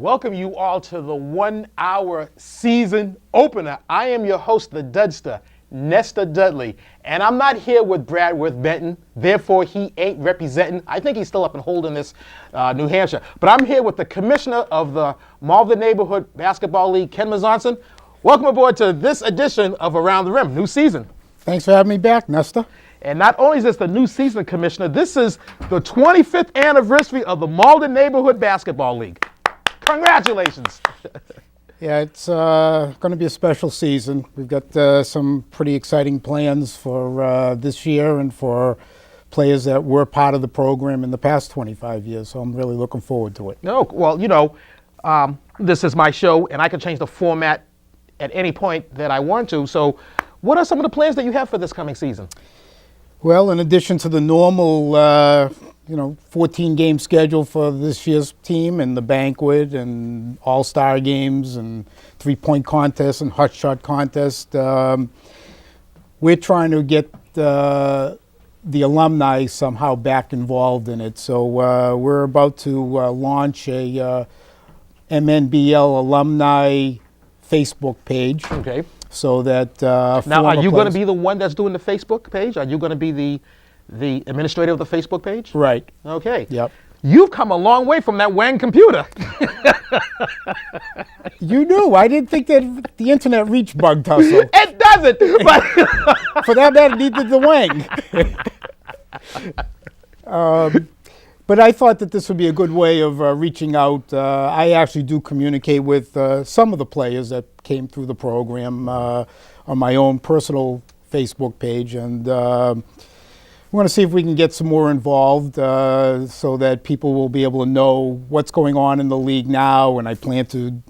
welcome you all to the 1 hour season opener. I am your host, the Dudster, Nestor Dudley, and I'm not here with Bradworth Benton, therefore he ain't representing. I think he's still up and holding this New Hampshire, but I'm here with the commissioner of the Malden Neighborhood Basketball League, Ken Mazonson. Welcome aboard to this edition of Around the Rim, new season. Thanks for having me back, Nestor. And not only is this the new season, Commissioner, this is the 25th anniversary of the Malden Neighborhood Basketball League. Congratulations. Yeah, it's going to be a special season. We've got some pretty exciting plans for this year and for players that were part of the program in the past 25 years, so I'm really looking forward to it. No, well, you know, this is my show, and I can change the format at any point that I want to. So what are some of the plans that you have for this coming season? Well, in addition to the normal, 14-game schedule for this year's team and the banquet and all-star games and three-point contests and hot shot contest, we're trying to get the alumni somehow back involved in it. So we're about to launch a MNBL alumni Facebook page. Okay. So that now, are you going to be the one that's doing the Facebook page? Are you going to be the administrator of the Facebook page? Right. Okay. Yep. You've come a long way from that Wang computer. You knew. I didn't think that the internet reached Bug Tussle. It doesn't. But for that matter, neither did the Wang. But I thought that this would be a good way of reaching out. I actually do communicate with some of the players that came through the program on my own personal Facebook page, and we're going to see if we can get some more involved so that people will be able to know what's going on in the league now, and I plan to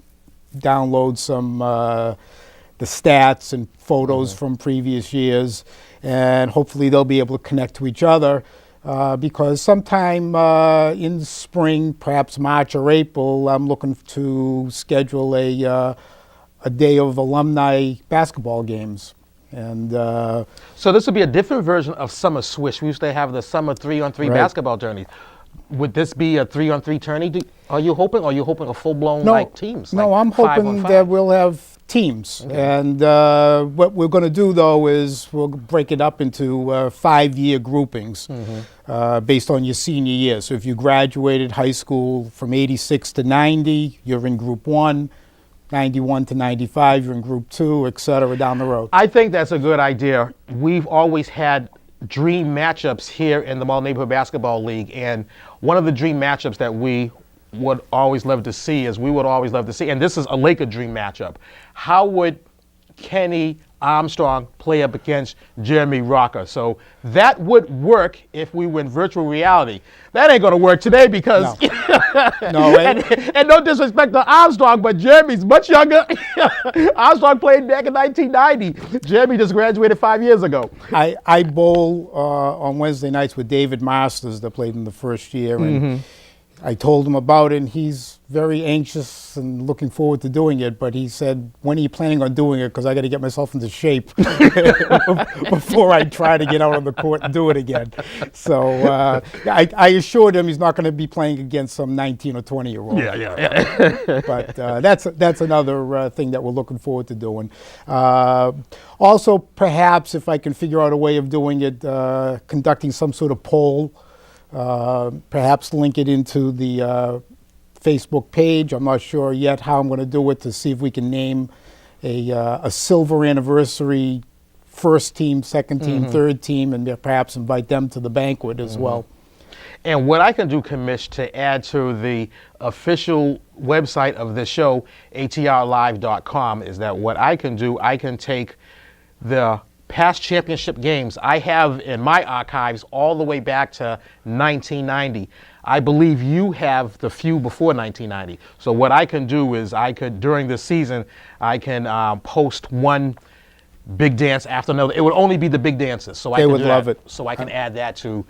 download some the stats and photos from previous years, and hopefully they'll be able to connect to each other. Because sometime in spring, perhaps March or April, I'm looking to schedule a day of alumni basketball games. And so this would be a different version of Summer Swish. We used to have the summer 3-on-3 basketball tourneys. Would this be a 3-on-3 tourney? Are you hoping a full-blown teams? No, I'm hoping that we'll have teams. Okay. And what we're going to do, though, is we'll break it up into 5-year groupings based on your senior year. So if you graduated high school from 86 to 90, you're in Group 1. 91 to 95, you're in Group 2, et cetera, down the road. I think that's a good idea. We've always had dream matchups here in the Malden Neighborhood Basketball League, and one of the dream matchups that we would always love to see, and this is a Laker dream matchup. How would Kenny Armstrong play up against Jeremy Rocker? So that would work if we were in virtual reality. That ain't gonna work today because and no disrespect to Armstrong, but Jeremy's much younger. Armstrong played back in 1990. Jeremy just graduated 5 years ago. I bowl on Wednesday nights with David Masters that played in the first year, and I told him about it, and he's very anxious and looking forward to doing it, but he said, when are you planning on doing it? Because I got to get myself into shape before I try to get out on the court and do it again. So I assured him he's not going to be playing against some 19 or 20-year-old. Yeah. But that's another thing that we're looking forward to doing. Also, perhaps if I can figure out a way of doing it, conducting some sort of poll, perhaps link it into the Facebook page. I'm not sure yet how I'm going to do it, to see if we can name a silver anniversary first team, second team, third team, and perhaps invite them to the banquet as well. And what I can do, Commish, to add to the official website of this show, atrlive.com, is that what I can do, I can take the past championship games I have in my archives all the way back to 1990. I believe you have the few before 1990. So what I can do is during the season, I can post one big dance after another. It would only be the big dances. So they would love it. So I can add that to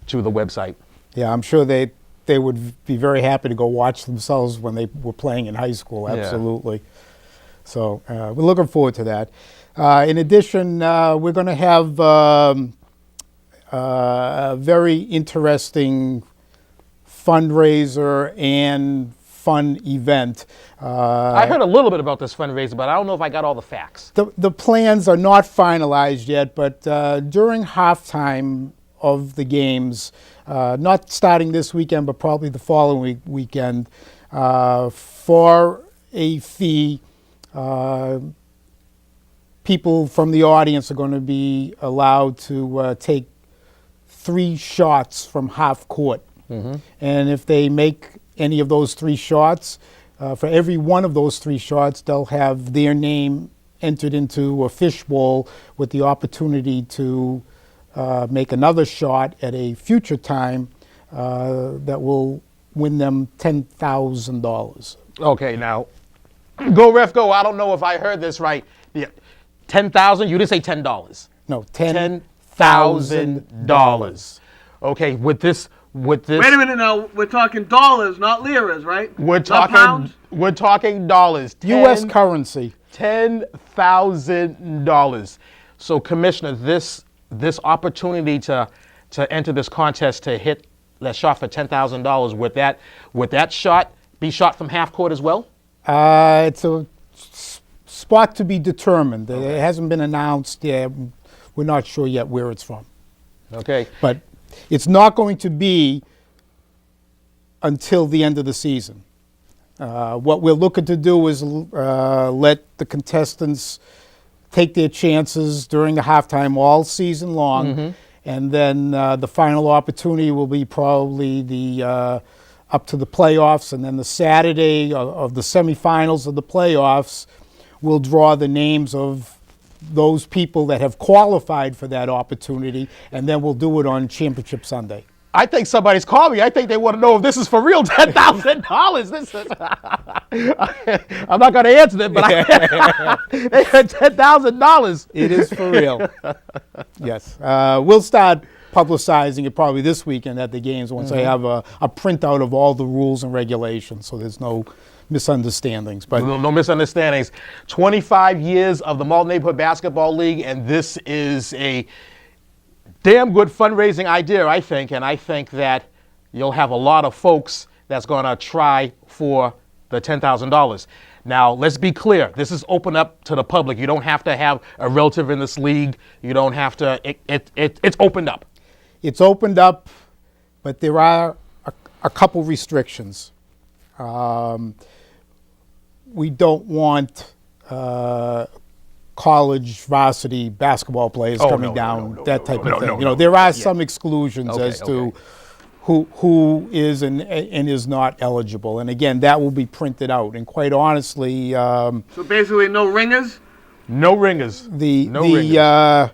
the website. Yeah, I'm sure they would be very happy to go watch themselves when they were playing in high school. Absolutely. Yeah. So we're looking forward to that. In addition, we're going to have a very interesting fundraiser and fun event. I heard a little bit about this fundraiser, but I don't know if I got all the facts. The plans are not finalized yet, but during halftime of the games, not starting this weekend, but probably the following weekend, for a fee, people from the audience are going to be allowed to take 3 shots from half court. And if they make any of those 3 shots, for every one of those 3 shots, they'll have their name entered into a fishbowl with the opportunity to make another shot at a future time that will win them $10,000. Okay, now, go ref go. I don't know if I heard this right. 10,000. You didn't say $10. No, $10,000. Okay, with this. Wait a minute now. We're talking dollars, not liras, right? We're Not pounds? talking dollars. U.S. currency. $10,000. So, Commissioner, this opportunity to enter this contest to hit that shot for $10,000, would that shot be shot from half court as well? It's a spot to be determined. It hasn't been announced yet. We're not sure yet where it's from. Okay. But it's not going to be until the end of the season. What we're looking to do is let the contestants take their chances during the halftime all season long, and then the final opportunity will be probably the up to the playoffs, and then the Saturday of the semifinals of the playoffs will draw the names of those people that have qualified for that opportunity, and then we'll do it on Championship Sunday. I think somebody's called me. I think they want to know if this is for real $10,000. This is. I'm not going to answer that, but they had $10,000. It is for real. Yes. We'll start publicizing it probably this weekend at the games once I have a printout of all the rules and regulations, so there's no misunderstandings. But no misunderstandings. 25 years of the Malton Neighborhood Basketball League, and this is a damn good fundraising idea, I think, and I think that you'll have a lot of folks that's going to try for the $10,000. Now, let's be clear. This is open up to the public. You don't have to have a relative in this league. You don't have to. It's opened up. It's opened up, but there are a couple restrictions. We don't want college varsity basketball players coming down, that type of thing. There are some exclusions as to who is and is not eligible. And again, that will be printed out. And quite honestly, So basically, no ringers? No ringers. The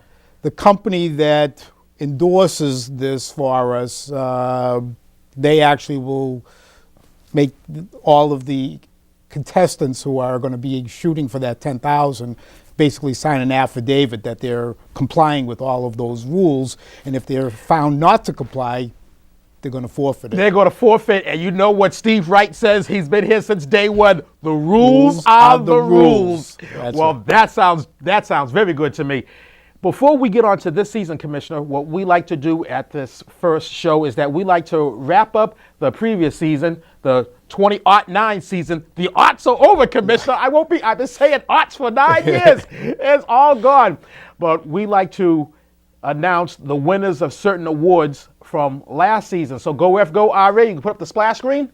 company that endorses this for us, they actually will make all of the contestants who are going to be shooting for that 10,000 basically sign an affidavit that they're complying with all of those rules, and if they're found not to comply, they're going to forfeit it. They're going to forfeit, and you know what Steve Wright says? He's been here since day one. The rules are the rules. Well, right. That sounds very good to me. Before we get on to this season, Commissioner, what we like to do at this first show is that we like to wrap up the previous season, the 2009 season. The aughts are over, Commissioner. I've been saying aughts for 9 years. It's all gone. But we like to announce the winners of certain awards from last season. So go F, go RA. You can put up the splash screen,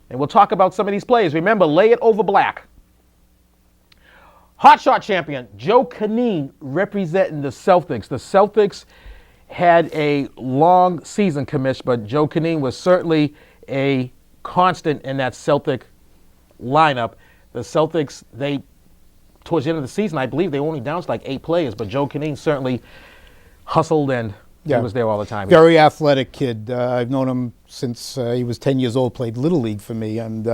and we'll talk about some of these players. Remember, lay it over black. Hot shot champion, Joe Canine, representing the Celtics. The Celtics had a long season, Commish, but Joe Canine was certainly a constant in that Celtic lineup. The Celtics, towards the end of the season, I believe they only down to like 8 players, but Joe Canine certainly hustled and he was there all the time. Very athletic kid. I've known him since he was 10 years old, played Little League for me, and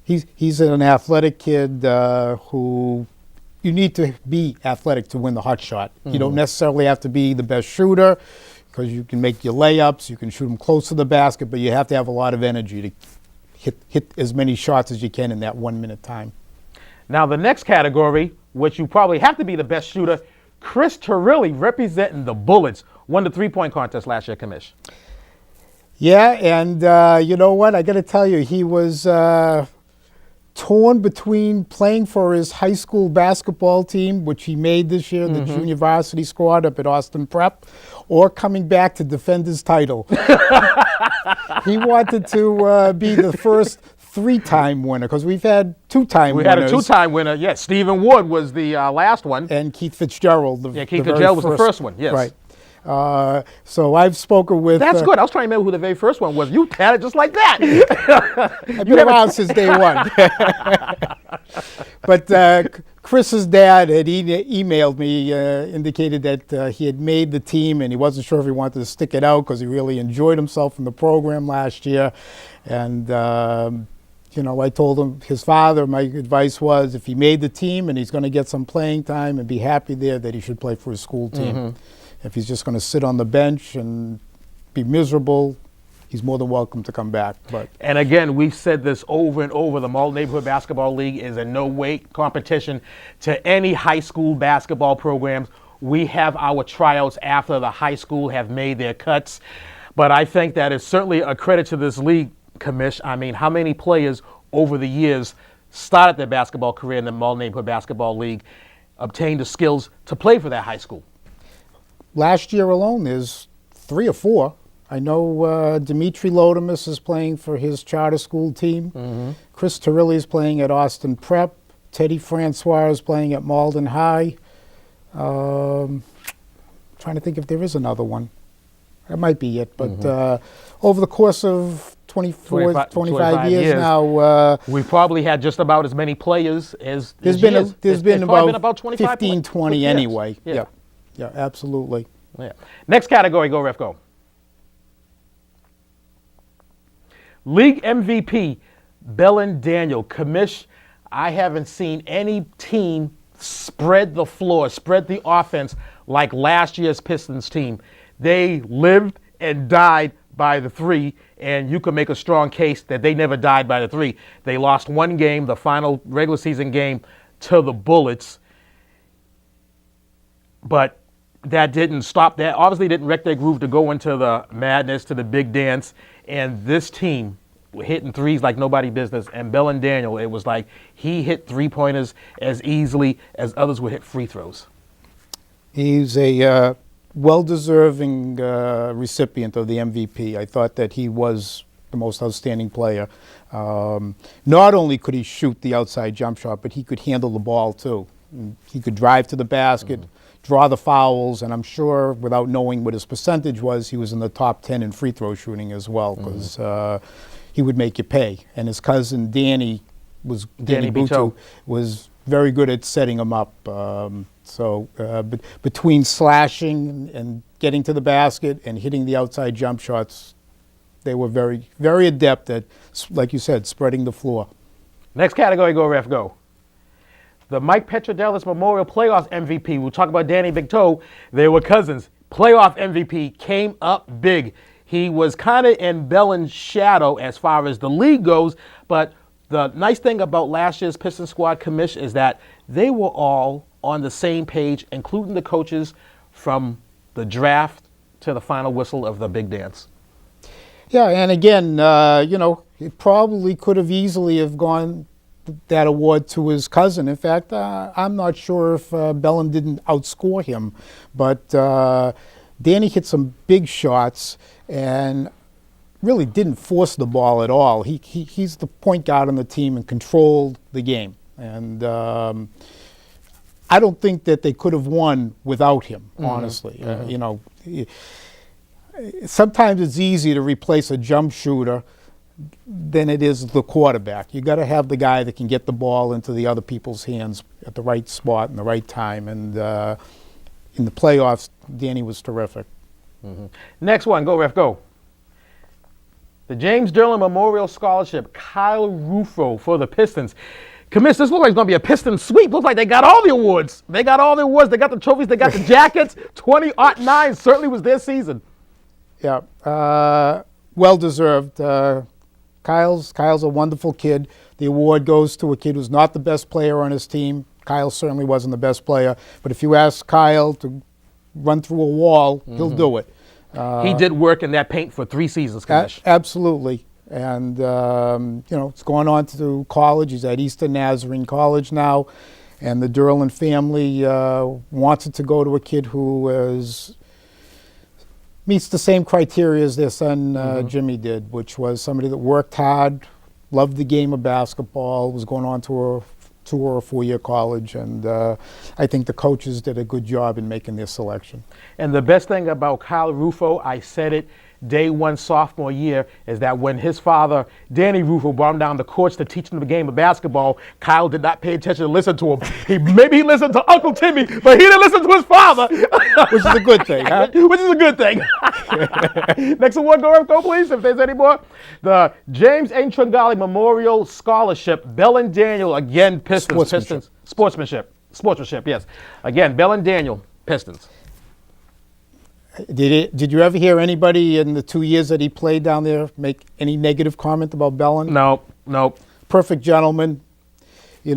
he's an athletic kid who you need to be athletic to win the hot shot. You don't necessarily have to be the best shooter because you can make your layups, you can shoot them close to the basket, but you have to have a lot of energy to hit as many shots as you can in that 1 minute time. Now the next category, which you probably have to be the best shooter, Chris Turilli representing the Bullets, won the 3-point contest last year, Commish. Yeah, and you know what? I got to tell you, he was torn between playing for his high school basketball team, which he made this year, the junior varsity squad up at Austin Prep, or coming back to defend his title. He wanted to be the first three-time winner, because we've had two-time winners. We had a two-time winner, yes. Stephen Wood was the last one. And Keith Fitzgerald. Keith Fitzgerald was the first one, yes. Right. So I've spoken with... That's good. I was trying to remember who the very first one was. You had it just like that. I've been around since day one. But Chris's dad had emailed me, indicated that he had made the team and he wasn't sure if he wanted to stick it out because he really enjoyed himself in the program last year. And, you know, I told him, his father, my advice was if he made the team and he's going to get some playing time and be happy there, that he should play for his school team. If he's just going to sit on the bench and be miserable, he's more than welcome to come back. But and again, we've said this over and over, the Malden Neighborhood Basketball League is in no way competition to any high school basketball programs. We have our tryouts after the high school have made their cuts. But I think that is certainly a credit to this league, Commish. I mean, how many players over the years started their basketball career in the Malden Neighborhood Basketball League, obtained the skills to play for that high school? Last year alone, there's 3 or 4. I know Dimitri Lodemus is playing for his charter school team. Chris Torilli is playing at Austin Prep. Teddy Francois is playing at Malden High. Trying to think if there is another one. That might be it. But over the course of 25 years now, we've probably had just about as many players as there's been about 25 15, 20 yes. anyway. Yeah. Yeah, absolutely. Yeah. Next category, go Ref, go. League MVP, Bellin Daniel. Commish, I haven't seen any team spread the floor, spread the offense like last year's Pistons team. They lived and died by the three, and you can make a strong case that they never died by the three. They lost one game, the final regular season game, to the Bullets. But that didn't stop that. Obviously didn't wreck their groove to go into the madness, to the big dance. And this team were hitting threes like nobody business. And Bellin Daniel, it was like he hit three-pointers as easily as others would hit free throws. He's a well-deserving recipient of the MVP. I thought that he was the most outstanding player. Not only could he shoot the outside jump shot, but he could handle the ball too. He could drive to the basket, draw the fouls, and I'm sure, without knowing what his percentage was, he was in the top 10 in free throw shooting as well, because he would make you pay. And his cousin Danny Butu was very good at setting him up. Between slashing and getting to the basket and hitting the outside jump shots, they were very, very adept at, like you said, spreading the floor. Next category, go Ref, go. The Mike Petrodelis Memorial Playoffs MVP. We'll talk about Danny Big Toe. They were cousins. Playoff MVP came up big. He was kind of in Bellin's shadow as far as the league goes, but the nice thing about last year's Pistons squad, Commish, is that they were all on the same page, including the coaches, from the draft to the final whistle of the big dance. Yeah, and again, you know, it probably could have easily have gone that award to his cousin. In fact, I'm not sure if Bellin didn't outscore him, but Danny hit some big shots and really didn't force the ball at all. He's the point guard on the team and controlled the game. And I don't think that they could have won without him, honestly. You know, sometimes it's easy to replace a jump shooter than it is the quarterback. You got to have the guy that can get the ball into the other people's hands at the right spot and the right time. And in the playoffs, Danny was terrific. Next one, go Ref, go. The James Derlin Memorial Scholarship, Kyle Rufo for the Pistons. Commish, this looks like it's going to be a Piston sweep. Looks like they got all the awards. They got all the awards. They got the trophies. They got the jackets. 2009 certainly was their season. Yeah, well-deserved. Kyle's a wonderful kid. The award goes to a kid who's not the best player on his team. Kyle certainly wasn't the best player, but if you ask Kyle to run through a wall, he'll do it. He did work in that paint for 3 seasons, Commish. Absolutely. And, it's going on to college. He's at Eastern Nazarene College now. And the Derlin family wants it to go to a kid who meets the same criteria as their son Jimmy did, which was somebody that worked hard, loved the game of basketball, was going on to a 2 or 4 year college, and I think the coaches did a good job in making their selection. And the best thing about Kyle Rufo, I said it day one sophomore year, is that when his father, Danny Rufo, brought him down the courts to teach him the game of basketball, Kyle did not pay attention to listen to him. Maybe he listened to Uncle Timmy, but he didn't listen to his father. Which is a good thing, huh? Which is a good thing. Next award, go please, if there's any more. The James A. Tringali Memorial Scholarship, Bell and Daniel, again, Pistons. Sportsmanship, yes. Again, Bell and Daniel, Pistons. Did you ever hear anybody in the 2 years that he played down there make any negative comment about Bellin? No. Perfect gentleman. He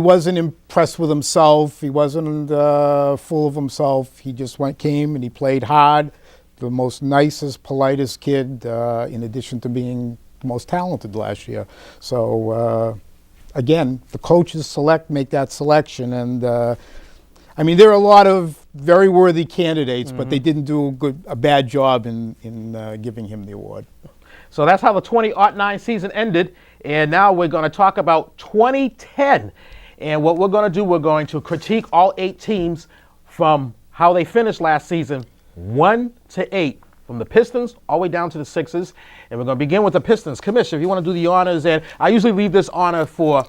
wasn't impressed with himself. He wasn't full of himself. He just came and he played hard. The most nicest, politest kid, in addition to being the most talented last year. So again, the coaches make that selection, and there are a lot of very worthy candidates, but they didn't do a bad job in giving him the award. So that's how the 2009 season ended, and now we're going to talk about 2010. And what we're going to do, we're going to critique all 8 teams from how they finished last season, 1 to 8, from the Pistons all the way down to the Sixers. And we're going to begin with the Pistons. Commissioner, if you want to do the honors, and I usually leave this honor for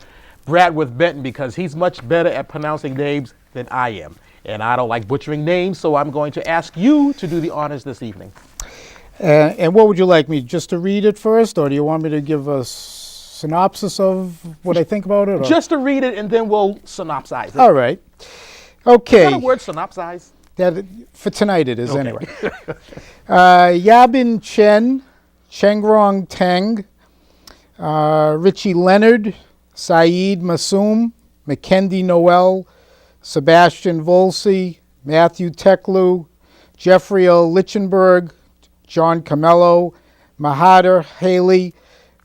Bradworth Benton because he's much better at pronouncing names than I am. And I don't like butchering names, so I'm going to ask you to do the honors this evening. And what would you like me, just to read it first, or do you want me to give a synopsis of what I think about it? Or? Just to read it, and then we'll synopsize it. All right. Okay. Is that a word, synopsize? For tonight it is, okay. Anyway. Yabin Chen, Chengrong Teng, Richie Leonard, Saeed Masoom, Mackenzie Noel, Sebastian Volsi, Matthew Teklu, Jeffrey L. Lichtenberg, John Camello, Mahader Haley,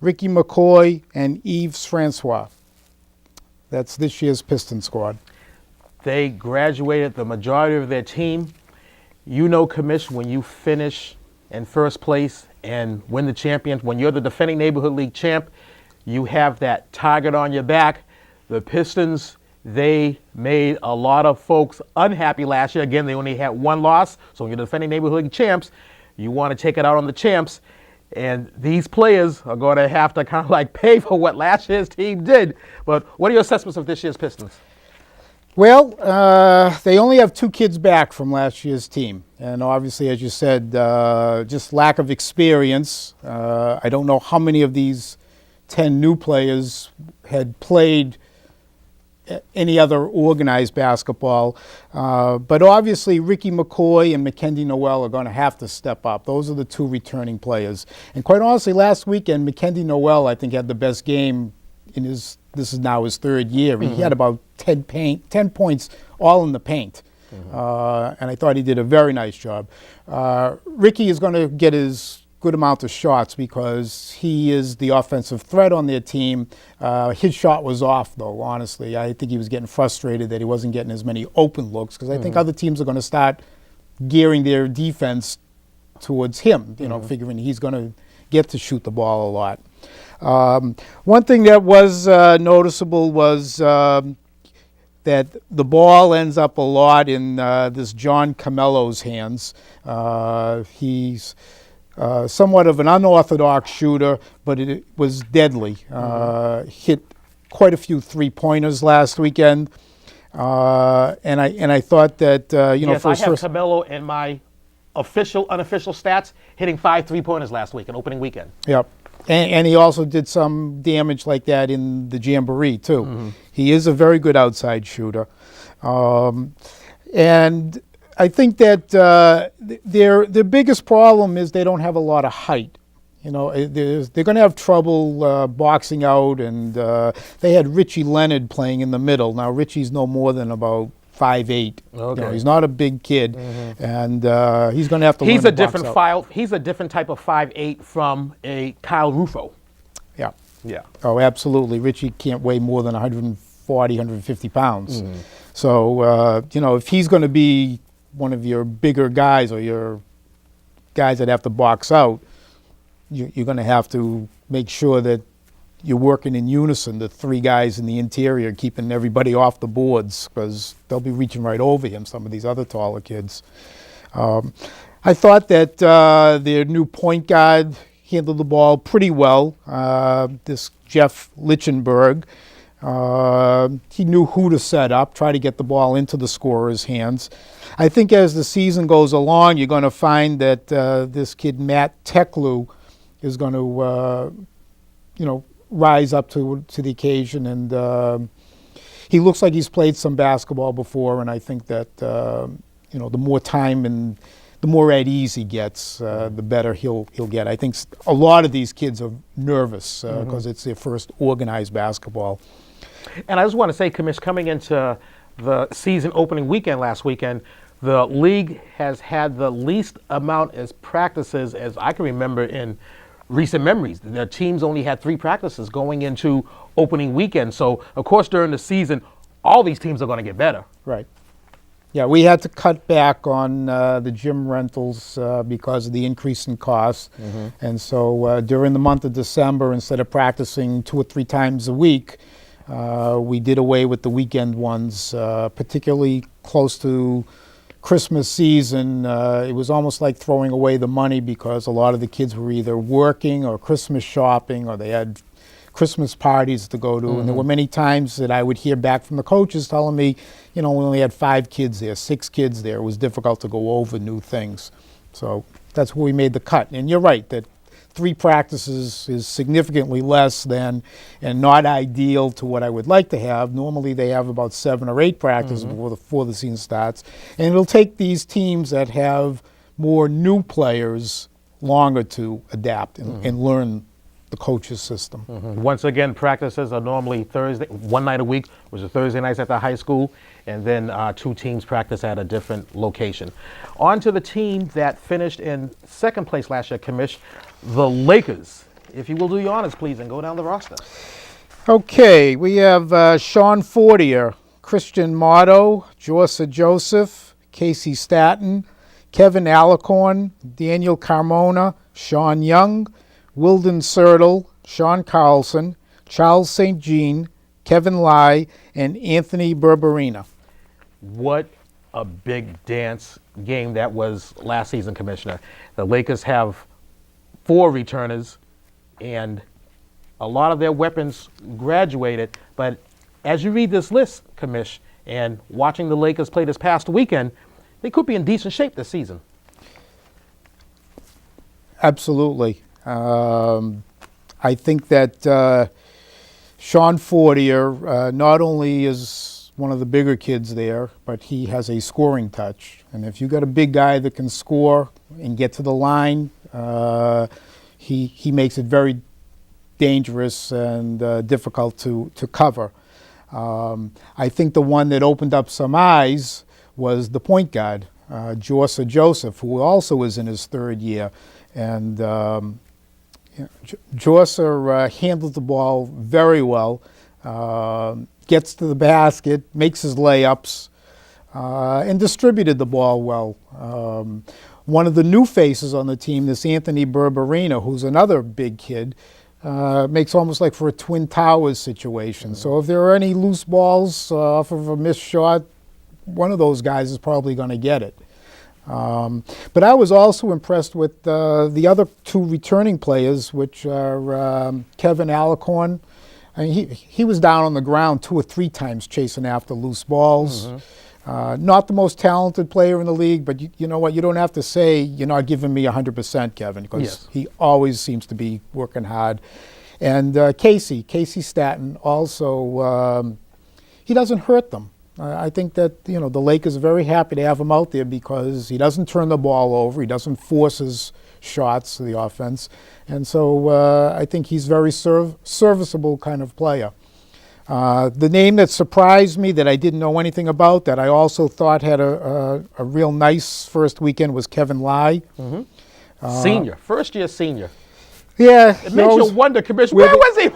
Ricky McCoy, and Yves Francois. That's this year's Piston squad. They graduated the majority of their team. You know, Commish, when you finish in first place and win the champions, when you're the defending Neighborhood League champ, you have that target on your back. The Pistons, they made a lot of folks unhappy last year. Again, they only had 1 loss. So when you're the defending Neighborhood League champs, you want to take it out on the champs. And these players are going to have to kind of like pay for what last year's team did. But what are your assessments of this year's Pistons? Well, they only have 2 kids back from last year's team. And obviously, as you said, just lack of experience. I don't know how many of these 10 new players had played any other organized basketball. But obviously, Ricky McCoy and Mackenzie Noel are going to have to step up. Those are the 2 returning players. And quite honestly, last weekend, Mackenzie Noel, I think, had the best game in this is now his 3rd year. He had about 10 points all in the paint. And I thought he did a very nice job. Ricky is going to get his good amount of shots because he is the offensive threat on their team. His shot was off, though, honestly. I think he was getting frustrated that he wasn't getting as many open looks because I think other teams are going to start gearing their defense towards him, figuring he's going to get to shoot the ball a lot. One thing that was noticeable was that the ball ends up a lot in this John Camello's hands. He's somewhat of an unorthodox shooter, but it was deadly. Hit quite a few 3-pointers last weekend, and I thought that yes, for I his have first Camello in my unofficial stats, hitting 5 3-pointers last week, an opening weekend. Yep. And he also did some damage like that in the Jamboree, too. He is a very good outside shooter. And I think that their biggest problem is they don't have a lot of height. They're going to have trouble boxing out, and they had Richie Leonard playing in the middle. Now, Richie's no more than about 5'8". Okay. He's not a big kid, and he's going to have to learn He's to a box different out. file. He's a different type of 5'8" from a Kyle Rufo. Yeah. Yeah. Oh, absolutely. Richie can't weigh more than 140, 150 pounds. So, if he's going to be one of your bigger guys or your guys that have to box out, you're going to have to make sure that you're working in unison, the three guys in the interior, keeping everybody off the boards, because they'll be reaching right over him, some of these other taller kids. I thought that their new point guard handled the ball pretty well. This Jeff Lichtenberg, he knew who to set up, try to get the ball into the scorer's hands. I think as the season goes along, you're going to find that this kid Matt Teklu is going to, rise up to the occasion, and he looks like he's played some basketball before, and I think that the more time and the more at ease he gets, the better he'll get. I think a lot of these kids are nervous because it's their first organized basketball. And I just want to say, Commish, coming into the season opening weekend last weekend, the league has had the least amount of practices as I can remember in recent memories. The teams only had 3 practices going into opening weekend. So, of course, during the season, all these teams are going to get better. Right. Yeah, we had to cut back on the gym rentals because of the increase in costs. And so during the month of December, instead of practicing 2 or 3 times a week, we did away with the weekend ones, particularly close to Christmas season. It was almost like throwing away the money because a lot of the kids were either working or Christmas shopping or they had Christmas parties to go to. And there were many times that I would hear back from the coaches telling me, we only had 5 kids there, 6 kids there. It was difficult to go over new things. So that's where we made the cut. And you're right that 3 practices is significantly less than and not ideal to what I would like to have. Normally they have about 7 or 8 practices before the season starts. And it'll take these teams that have more new players longer to adapt and learn the coach's system. Once again, practices are normally Thursday, one night a week, which is Thursday nights at the high school, and then 2 teams practice at a different location. On to the team that finished in second place last year, Commish, the Lakers. If you will do your honors, please, and go down the roster. Okay, we have Sean Fortier, Christian Motto, Jorsa Joseph, Casey Staton, Kevin Alicorn, Daniel Carmona, Sean Young, Wilden Sertle, Sean Carlson, Charles St. Jean, Kevin Lai, and Anthony Berberina. What a big dance game that was last season, Commissioner. The Lakers have 4 returners, and a lot of their weapons graduated. But as you read this list, Commish, and watching the Lakers play this past weekend, they could be in decent shape this season. Absolutely. I think that Sean Fortier not only is one of the bigger kids there, but he has a scoring touch. And if you got a big guy that can score and get to the line, he makes it very dangerous and difficult to cover. I think the one that opened up some eyes was the point guard, Jorsa Joseph, who also is in his 3rd year. And Jorsa handles the ball very well, gets to the basket, makes his layups, and distributed the ball well. One of the new faces on the team, this Anthony Berberina, who's another big kid, makes almost like for a Twin Towers situation. So if there are any loose balls off of a missed shot, one of those guys is probably going to get it. But I was also impressed with the other 2 returning players, which are Kevin Alicorn. I mean, he was down on the ground 2 or 3 times chasing after loose balls. Not the most talented player in the league, but you know what? You don't have to say you're not giving me 100%, Kevin, because he always seems to be working hard. And Casey Staton also, he doesn't hurt them. I think that, the Lakers are very happy to have him out there because he doesn't turn the ball over. He doesn't force his shots to the offense. And so I think he's very serviceable kind of player. The name that surprised me that I didn't know anything about, that I also thought had a real nice first weekend, was Kevin Lai. Senior, first-year senior. Yeah. It makes you wonder, Commissioner, where was he?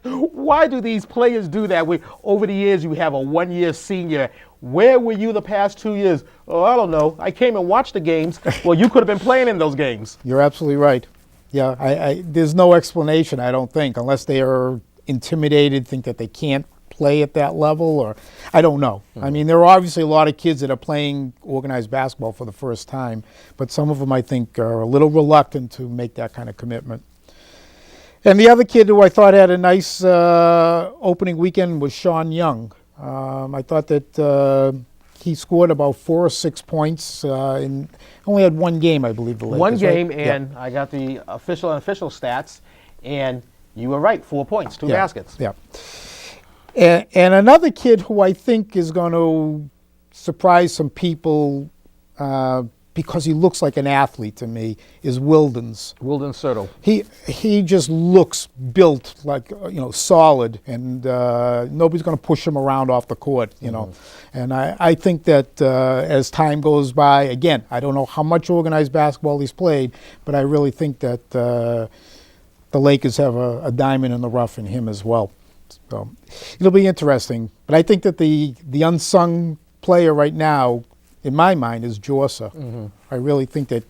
Why do these players do that? Over the years, you have a one-year senior. Where were you the past 2 years? Oh, I don't know. I came and watched the games. Well, you could have been playing in those games. You're absolutely right. Yeah, there's no explanation, I don't think, unless they are intimidated, think that they can't play at that level, or I don't know. I mean, there are obviously a lot of kids that are playing organized basketball for the first time, but some of them, I think, are a little reluctant to make that kind of commitment. And the other kid who I thought had a nice opening weekend was Sean Young. I thought that he scored about 4 or 6 points in only had one game, I believe. The Lakers, one game, right? and I got the official and unofficial stats, and you were right, 4 points, 2 baskets. Yeah. And another kid who I think is going to surprise some people because he looks like an athlete to me is Wildens. Wilden Sertle. He just looks built like, solid, and nobody's going to push him around off the court, And I think that as time goes by, again, I don't know how much organized basketball he's played, but I really think that the Lakers have a diamond in the rough in him as well. So it'll be interesting. But I think that the unsung player right now, in my mind, is Jorsa. I really think that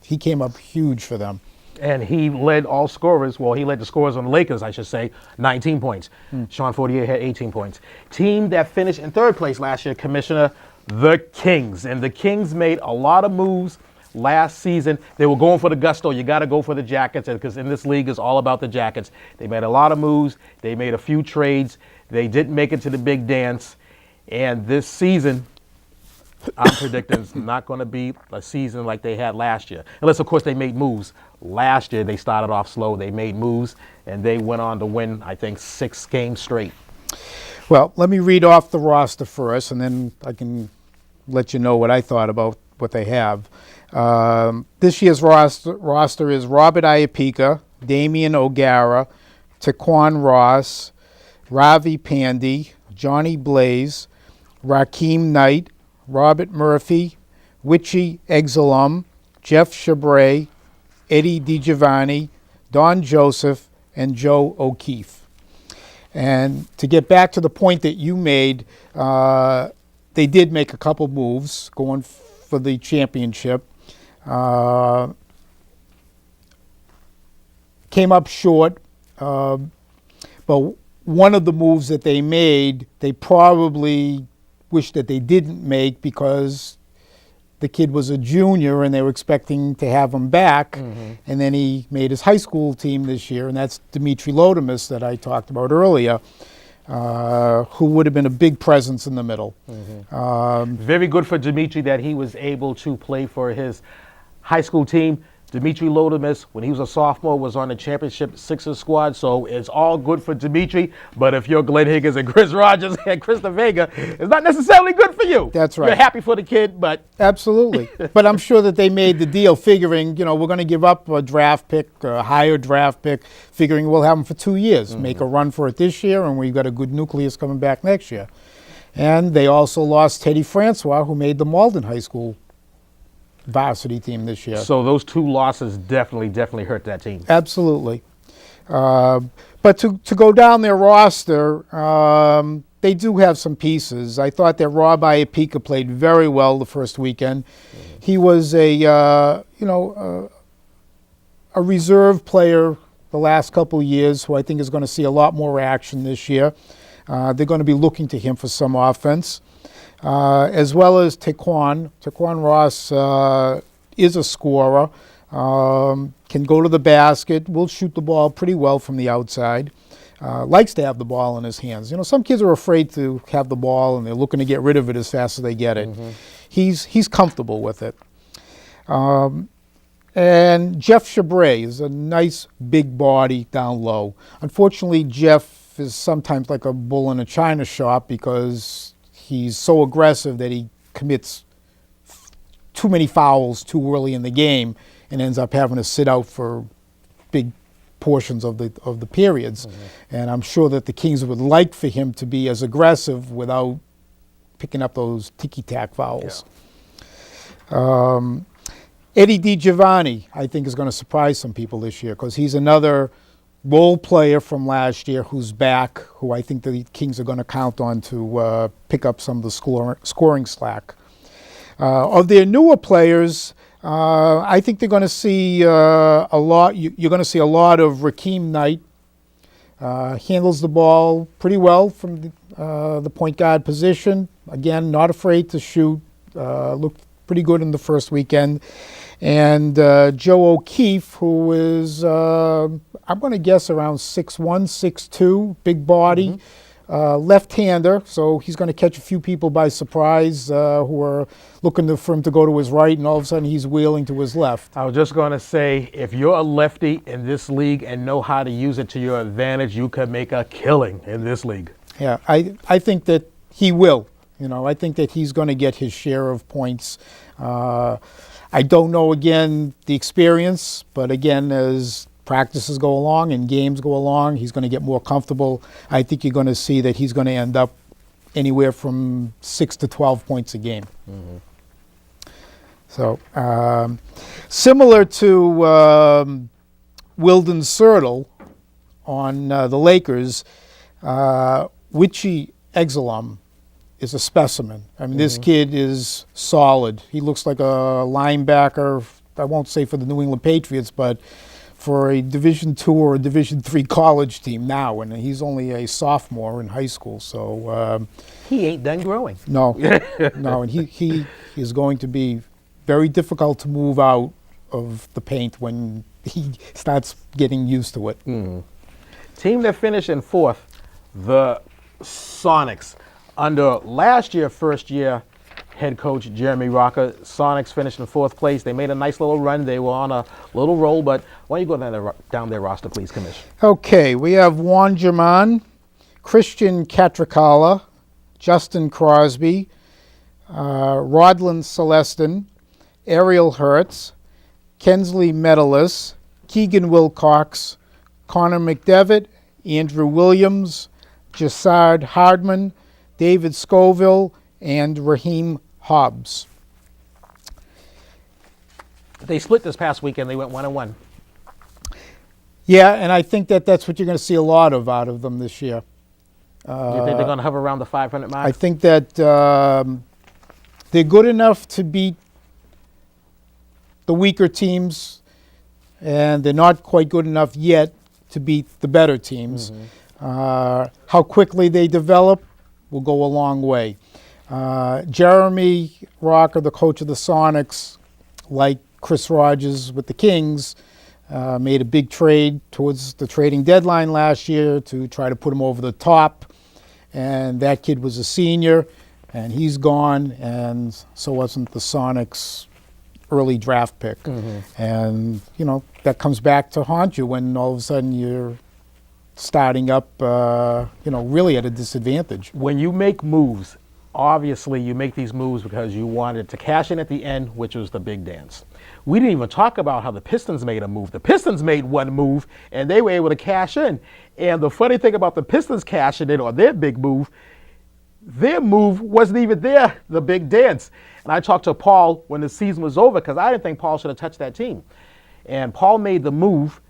he came up huge for them. And he led all scorers. Well, he led the scorers on the Lakers, I should say, 19 points. Sean Fortier had 18 points. Team that finished in third place last year, Commissioner, the Kings. And the Kings made a lot of moves last season. They were going for the gusto. You got to go for the Jackets, because in this league it's all about the Jackets. They made a lot of moves. They made a few trades. They didn't make it to the big dance. And this season, I'm predicting it's not going to be a season like they had last year. Unless, of course, they made moves. Last year, they started off slow. They made moves, and they went on to win, I think, 6 games straight. Well, let me read off the roster first, and then I can let you know what I thought about what they have. This year's roster is Robert Iapika, Damian O'Gara, Taquan Ross, Ravi Pandy, Johnny Blaze, Rakeem Knight, Robert Murphy, Witchy Exelum, Jeff Chabray, Eddie DiGiovanni, Don Joseph, and Joe O'Keefe. And to get back to the point that you made, they did make a couple moves going for the championship. Came up short, but one of the moves that they made, they probably wish that they didn't make, because the kid was a junior and they were expecting to have him back. And then he made his high school team this year, and that's Dimitri Lodemus that I talked about earlier, who would have been a big presence in the middle. Very good for Dimitri that he was able to play for his high school team. Dimitri Lodemus, when he was a sophomore, was on the championship Sixers squad, so it's all good for Dimitri. But if you're Glenn Higgins and Chris Rogers and Krista Vega, it's not necessarily good for you. That's right. You're happy for the kid, but... Absolutely. But I'm sure that they made the deal figuring, we're going to give up a draft pick, a higher draft pick, figuring we'll have him for 2 years, make a run for it this year, and we've got a good nucleus coming back next year. And they also lost Teddy Francois, who made the Malden High School varsity team this year. So those 2 losses definitely hurt that team. Absolutely. But to go down their roster, they do have some pieces. I thought that Rob Iapika played very well the first weekend. He was a reserve player the last couple of years, who I think is going to see a lot more action this year. They're going to be looking to him for some offense. As well as Taquan. Taquan Ross is a scorer, can go to the basket, will shoot the ball pretty well from the outside, likes to have the ball in his hands. Some kids are afraid to have the ball, and they're looking to get rid of it as fast as they get it. He's comfortable with it. And Jeff Chabray is a nice big body down low. Unfortunately, Jeff is sometimes like a bull in a china shop, because he's so aggressive that he commits too many fouls too early in the game and ends up having to sit out for big portions of the periods. And I'm sure that the Kings would like for him to be as aggressive without picking up those ticky-tack fouls. Eddie DiGiovanni, I think, is going to surprise some people this year because he's another role player from last year who's back, who I think the Kings are going to count on to pick up some of the scoring slack. Of their newer players, I think they're going to see a lot. You're going to see a lot of Rakeem Knight. Handles the ball pretty well from the point guard position. Again, not afraid to shoot. Looked pretty good in the first weekend. And Joe O'Keefe, who is, I'm going to guess around 6'1", 6'2", big body, left-hander. So he's going to catch a few people by surprise who are looking for him to go to his right, and all of a sudden he's wheeling to his left. I was just going to say, if you're a lefty in this league and know how to use it to your advantage, you can make a killing in this league. Yeah, I think that he will. I think that he's going to get his share of points. I don't know, again, the experience, but again, as practices go along and games go along, he's going to get more comfortable. I think you're going to see that he's going to end up anywhere from 6 to 12 points a game. So, similar to Wildon Sertle on the Lakers, Witchy Exelum is a specimen. I mean, this kid is solid. He looks like a linebacker, I won't say for the New England Patriots, but for a Division II or a Division III college team now, and he's only a sophomore in high school. So he ain't done growing. No, no, and he is going to be very difficult to move out of the paint when he starts getting used to it. Team that finished in fourth, the Sonics. Under last year, first-year head coach Jeremy Rocker, Sonics finished in fourth place. They made a nice little run. They were on a little roll, but why don't you go down their roster, please, Commish? Okay, we have Juan German, Christian Catricala, Justin Crosby, Rodlin Celestin, Ariel Hertz, Kensley Medalis, Keegan Wilcox, Connor McDevitt, Andrew Williams, Jassard Hardman, David Scoville, and Raheem Hobbs. They split this past weekend. They went 1-1. Yeah, and I think that that's what you're going to see a lot of out of them this year. Do you think they're going to hover around the 500 mark? I think that they're good enough to beat the weaker teams, and they're not quite good enough yet to beat the better teams. How quickly they develop will go a long way. Jeremy Rocker, the coach of the Sonics, like Chris Rogers with the Kings, made a big trade towards the trading deadline last year to try to put him over the top. And that kid was a senior, and he's gone, and so wasn't the Sonics' early draft pick. And, that comes back to haunt you when all of a sudden you're starting up, really at a disadvantage. When you make moves, obviously you make these moves because you wanted to cash in at the end, which was the big dance. We didn't even talk about how the Pistons made a move. The Pistons made one move, and they were able to cash in. And the funny thing about the Pistons cashing in, or their move wasn't even the big dance. And I talked to Paul when the season was over because I didn't think Paul should have touched that team. And Paul made the move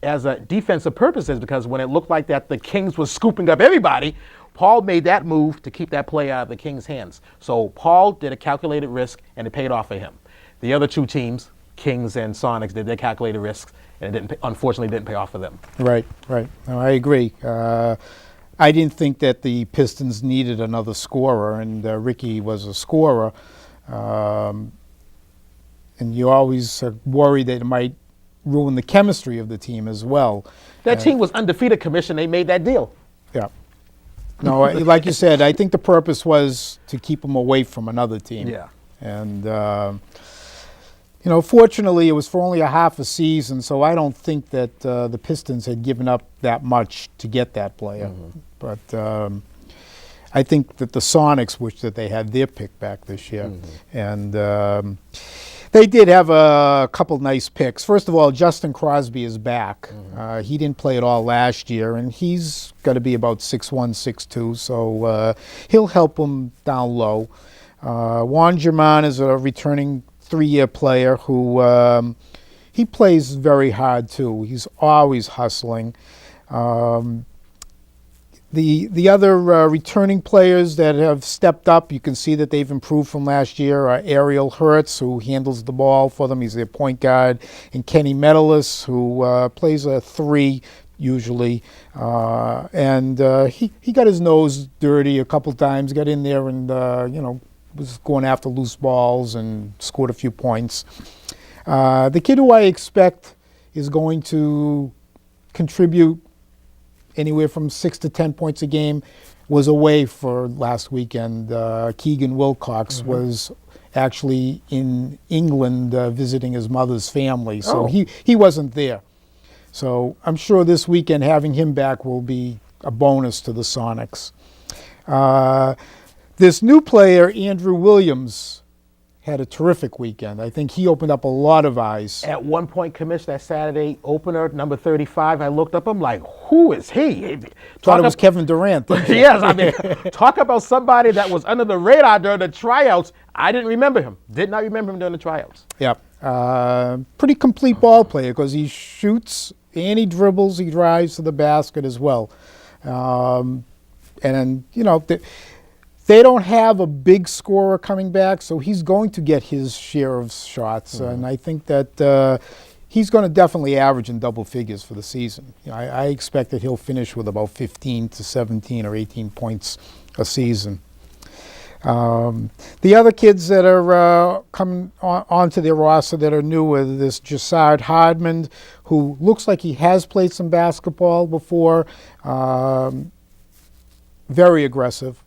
as a defensive purposes because when it looked like that the Kings was scooping up everybody, Paul made that move to keep that play out of the Kings' hands. So Paul did a calculated risk, and it paid off for him. The other two teams, Kings and Sonics, did their calculated risks, and it unfortunately didn't pay off for them. Right. No, I agree. I didn't think that the Pistons needed another scorer, and Ricky was a scorer. And you always worry that it might ruin the chemistry of the team as well. That team was undefeated, Commission. They made that deal. Yeah. No, like you said, I think the purpose was to keep them away from another team. Yeah. And, fortunately, it was for only a half a season, so I don't think that the Pistons had given up that much to get that player. But I think that the Sonics wish that they had their pick back this year. And They did have a couple nice picks. First of all, Justin Crosby is back. He didn't play at all last year, and he's got to be about 6'1", 6'2", so he'll help them down low. Juan German is a returning 3-year player who he plays very hard too. He's always hustling. The other returning players that have stepped up, you can see that they've improved from last year, are Ariel Hertz, who handles the ball for them. He's their point guard. And Kenny Medalis, who plays a 3 usually. And he got his nose dirty a couple times, got in there and, was going after loose balls and scored a few points. The kid who I expect is going to contribute anywhere from 6 to 10 points a game was away for last weekend. Keegan Wilcox was actually in England visiting his mother's family, so he wasn't there. So I'm sure this weekend having him back will be a bonus to the Sonics. This new player, Andrew Williams, had a terrific weekend. I think he opened up a lot of eyes. At one point, Commish, that Saturday opener, number 35, I looked up, I'm like, who is he? Thought it was Kevin Durant. Yes, I mean, talk about somebody that was under the radar during the tryouts. I didn't remember him. Did not remember him during the tryouts. Yeah. Pretty complete ball player because he shoots and he dribbles, he drives to the basket as well. They don't have a big scorer coming back, so he's going to get his share of shots. And I think that he's going to definitely average in double figures for the season. I expect that he'll finish with about 15 to 17 or 18 points a season. The other kids that are coming onto their roster that are new are this Jassard Hardman, who looks like he has played some basketball before. Very aggressive.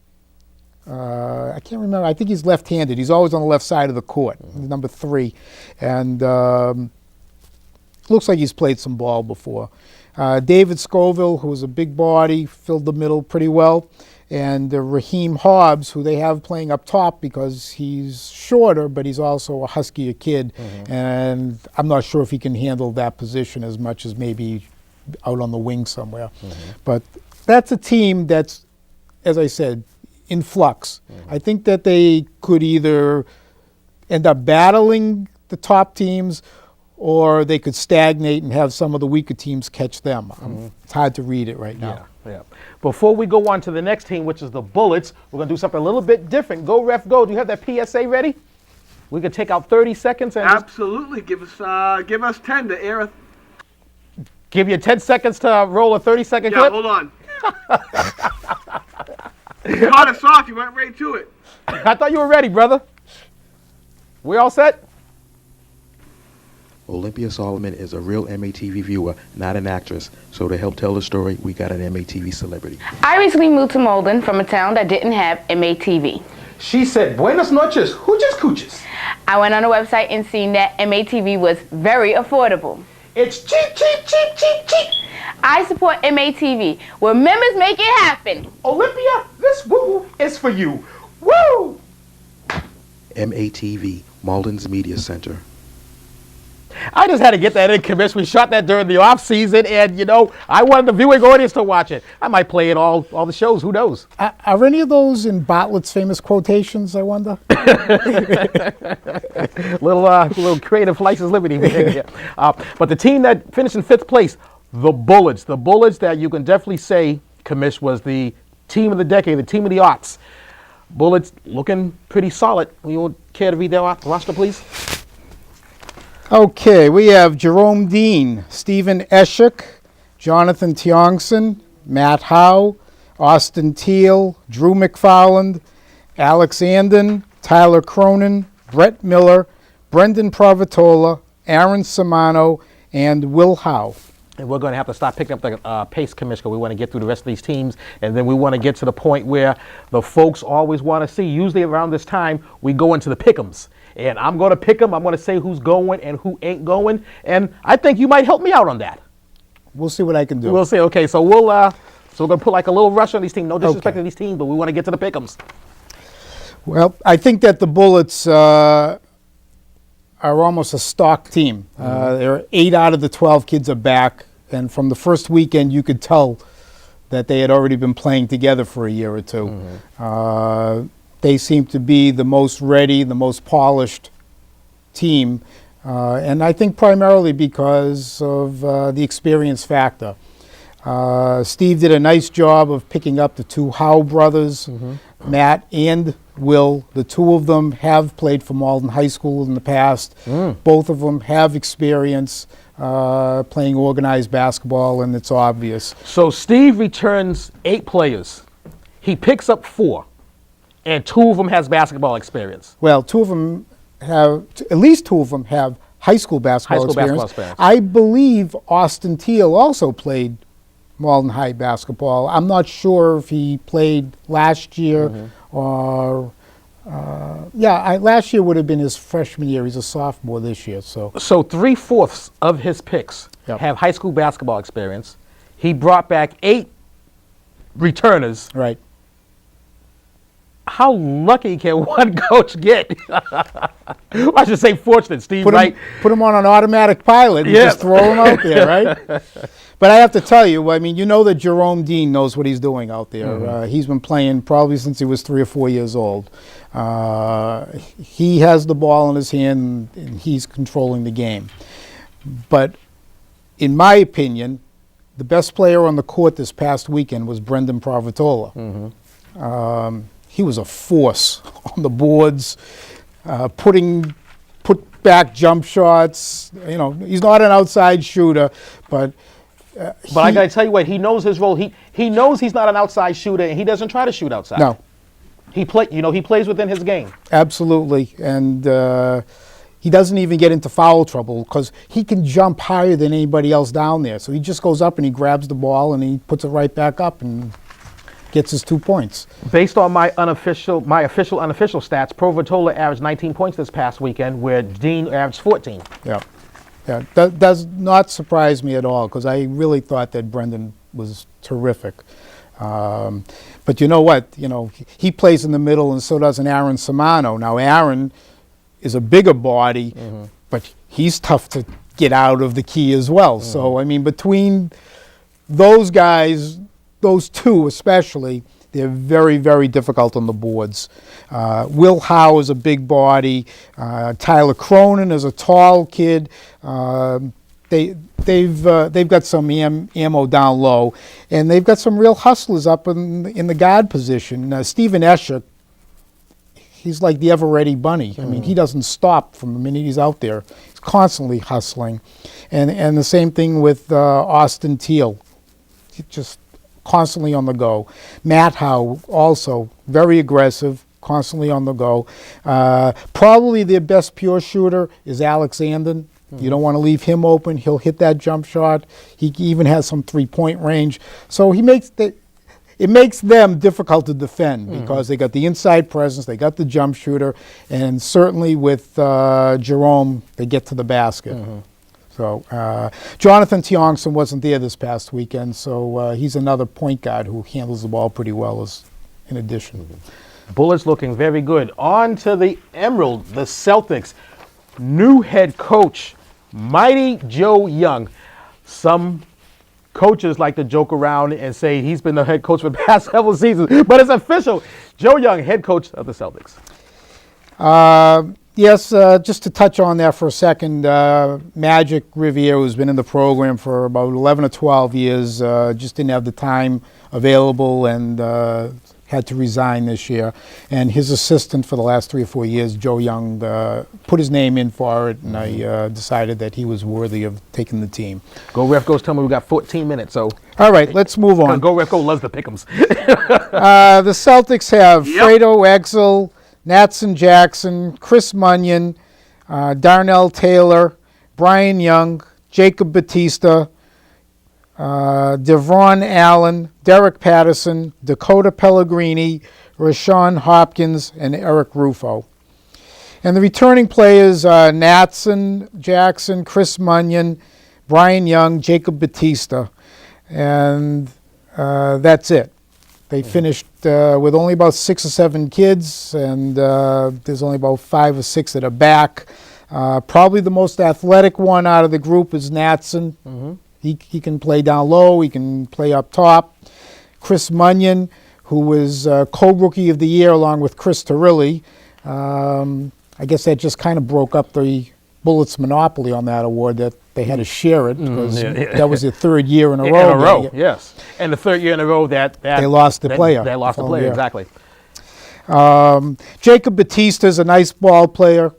I can't remember. I think he's left-handed. He's always on the left side of the court, number 3. And looks like he's played some ball before. David Scoville, who is a big body, filled the middle pretty well. And Raheem Hobbs, who they have playing up top because he's shorter, but he's also a huskier kid. And I'm not sure if he can handle that position as much as maybe out on the wing somewhere. But that's a team that's, as I said, in flux. I think that they could either end up battling the top teams or they could stagnate and have some of the weaker teams catch them. It's hard to read it right now. Yeah. Before we go on to the next team, which is the Bullets, we're going to do something a little bit different. Go, ref, go. Do you have that PSA ready? We could take out 30 seconds. And absolutely. Give us 10 to air. Give you 10 seconds to roll a 30-second clip? Yeah, hold on. You caught us off. You went right to it. I thought you were ready, brother. We all set? Olympia Solomon is a real MATV viewer, not an actress. So to help tell the story, we got an MATV celebrity. I recently moved to Malden from a town that didn't have MATV. She said, Buenas noches, hooches cooches. I went on the website and seen that MATV was very affordable. It's cheap, cheap, cheap, cheap, cheap. I support MATV, where members make it happen. Olympia, this woo is for you. Woo! MATV, Malden's Media Center. I just had to get that in, Commish. We shot that during the off season, and I wanted the viewing audience to watch it. I might play it all the shows. Who knows? Are any of those in Bartlett's famous quotations, I wonder? little creative license liberty. But the team that finished in 5th place, the Bullets that you can definitely say, Commish, was the team of the decade, the team of the aughts. Bullets looking pretty solid. You would care to read their roster, please? Okay, we have Jerome Dean, Stephen Eshik, Jonathan Tiongson, Matt Howe, Austin Teal, Drew McFarland, Alex Andon, Tyler Cronin, Brett Miller, Brendan Pravatola, Aaron Samano, and Will Howe. And we're going to have to stop picking up the pace, Commissioner. We want to get through the rest of these teams, and then we want to get to the point where the folks always want to see. Usually around this time, we go into the pick'ems. And I'm going to pick them. I'm going to say who's going and who ain't going. And I think you might help me out on that. We'll see what I can do. We'll see. Okay, so we're going to put like a little rush on these teams. No disrespect to these teams, but we want to get to the pick'ems. Well, I think that the Bullets are are almost a stock team. There are 8 out of the 12 kids are back, and from the first weekend you could tell that they had already been playing together for a year or two. They seem to be the most ready, the most polished team, and I think primarily because of the experience factor. Steve did a nice job of picking up the 2 Howe brothers, Matt and Will. The 2 of them have played for Malden High School in the past. Both of them have experience playing organized basketball, and it's obvious. So Steve returns 8 players. He picks up 4, and 2 of them has basketball experience. Well, 2 of them have, at least 2 of them have high school basketball experience. experience. I believe Austin Teal also played Malden High basketball. I'm not sure if he played last year or, last year would have been his freshman year. He's a sophomore this year. So 3/4 of his picks have high school basketball experience. He brought back 8 returners. right. How lucky can one coach get? I should say fortunate, Steve, Put right? him on an automatic pilot and just throw him out there, right? But I have to tell you, I mean, you know that Jerome Dean knows what he's doing out there. He's been playing probably since he was 3 or 4 years old. He has the ball in his hand, and he's controlling the game. But in my opinion, the best player on the court this past weekend was Brendan Pravatola. He was a force on the boards, put back jump shots. You know, he's not an outside shooter, but I got to tell you what, he knows his role. He knows he's not an outside shooter, and he doesn't try to shoot outside. No. He plays within his game. Absolutely, and he doesn't even get into foul trouble because he can jump higher than anybody else down there. So he just goes up and he grabs the ball and he puts it right back up and gets his 2 points. Based on my official unofficial stats, Pravatola averaged 19 points this past weekend, where Dean averaged 14. Yeah, that does not surprise me at all because I really thought that Brendan was terrific. But you know what? You know, he plays in the middle, and so does Aaron Samano. Now, Aaron is a bigger body, but he's tough to get out of the key as well. So, I mean, between those guys, those 2 especially, they're very, very difficult on the boards. Will Howe is a big body. Tyler Cronin is a tall kid. They've got some ammo down low, and they've got some real hustlers up in the guard position. Stephen Escher, he's like the ever-ready bunny. I mean, he doesn't stop from the minute he's out there. He's constantly hustling. And the same thing with Austin Teal. He just constantly on the go. Matt Howe, also very aggressive, constantly on the go. Probably their best pure shooter is Alex Andon. You don't want to leave him open. He'll hit that jump shot. He even has some 3-point range. So it makes them difficult to defend because they got the inside presence, they got the jump shooter, and certainly with Jerome, they get to the basket. So Jonathan Tiongson wasn't there this past weekend, so he's another point guard who handles the ball pretty well in addition. Bullets looking very good. On to the Emerald, the Celtics. New head coach, Mighty Joe Young. Some coaches like to joke around and say he's been the head coach for the past several seasons, but it's official. Joe Young, head coach of the Celtics. Yes, just to touch on that for a second, Magic Riviere, who's been in the program for about 11 or 12 years, just didn't have the time available and had to resign this year. And his assistant for the last 3 or 4 years, Joe Young, put his name in for it, and I decided that he was worthy of taking the team. Go Ref Go's telling me we got 14 minutes, so. All right, let's move on. Go Ref Go loves the pick'ems. The Celtics have Fredo Exel, Natson Jackson, Chris Munyon, Darnell Taylor, Brian Young, Jacob Batista, Devon Allen, Derek Patterson, Dakota Pellegrini, Rashawn Hopkins, and Eric Rufo. And the returning players are Natson Jackson, Chris Munyon, Brian Young, Jacob Batista. And that's it. They finished with only about 6 or 7 kids, and there's only about 5 or 6 that are back. Probably the most athletic one out of the group is Natson. He can play down low. He can play up top. Chris Munyon, who was co-rookie of the year along with Chris Turilli. I guess that just kind of broke up the Bullets monopoly on that award, that they had to share it because that was their third year in a row. In a row, yes. And the third year in a row that they lost the player. They lost the player, exactly. Jacob Batista is a nice ball player,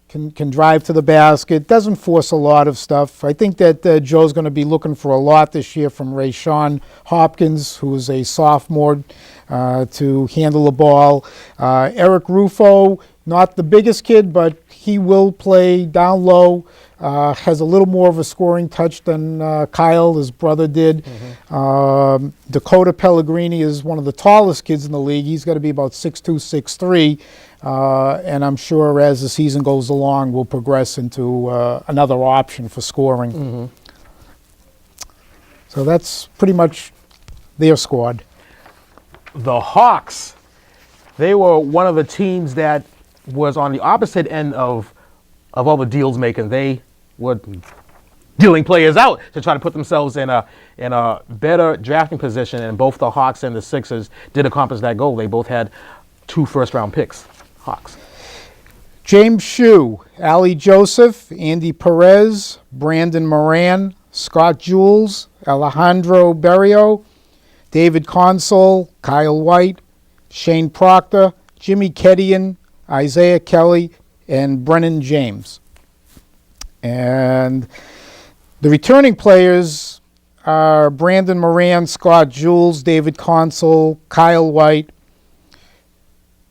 can drive to the basket, doesn't force a lot of stuff. I think that Joe's going to be looking for a lot this year from Rayshawn Hopkins, who is a sophomore, to handle the ball. Eric Rufo, not the biggest kid, but he will play down low. Has a little more of a scoring touch than Kyle, his brother, did. Dakota Pellegrini is one of the tallest kids in the league. He's got to be about 6'2", 6'3", and I'm sure as the season goes along, we'll progress into another option for scoring. So that's pretty much their squad. The Hawks, they were one of the teams that was on the opposite end of all the deals making. They were dealing players out to try to put themselves in a better drafting position, and both the Hawks and the Sixers did accomplish that goal. They both had 2 first-round picks. Hawks. James Shue, Ali Joseph, Andy Perez, Brandon Moran, Scott Jules, Alejandro Berrio, David Console, Kyle White, Shane Proctor, Jimmy Kedian, Isaiah Kelly, and Brennan James. And the returning players are Brandon Moran, Scott Jules, David Console, Kyle White,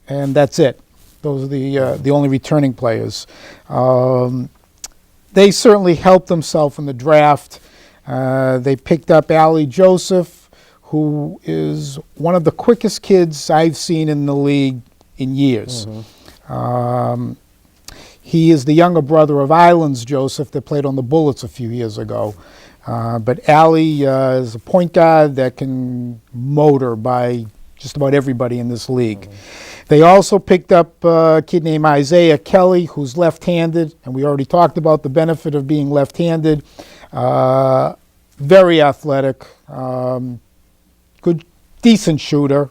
and that's it. Those are the only returning players. They certainly helped themselves in the draft. They picked up Ali Joseph, who is one of the quickest kids I've seen in the league in years. He is the younger brother of Islands Joseph that played on the Bullets a few years ago. But Ali is a point guard that can motor by just about everybody in this league. They also picked up a kid named Isaiah Kelly, who's left-handed, and we already talked about the benefit of being left-handed. Very athletic, good, decent shooter,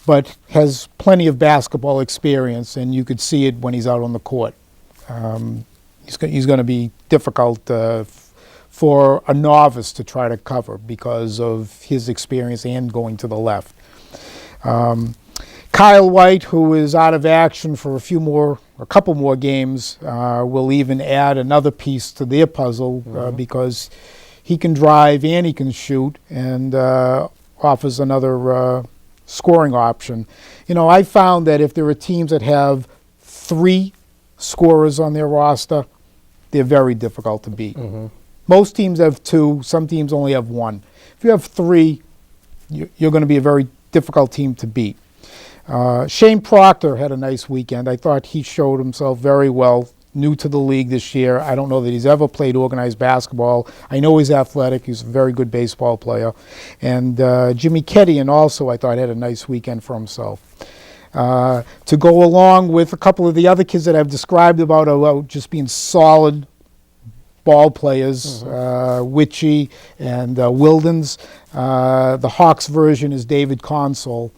but has plenty of basketball experience, and you could see it when he's out on the court. He's going to be difficult for a novice to try to cover because of his experience and going to the left. Kyle White, who is out of action for a couple more games, will even add another piece to their puzzle because he can drive and he can shoot, and offers another scoring option. You know, I found that if there are teams that have 3 scorers on their roster, they're very difficult to beat. Most teams have 2, some teams only have 1. If you have 3, you're going to be a very difficult team to beat. Shane Proctor had a nice weekend. I thought he showed himself very well, new to the league this year. I don't know that he's ever played organized basketball. I know he's athletic. He's a very good baseball player. And Jimmy Kedian also, I thought, had a nice weekend for himself. To go along with a couple of the other kids that I've described about just being solid ball players, Witchy and Wildens. The Hawks version is David Console.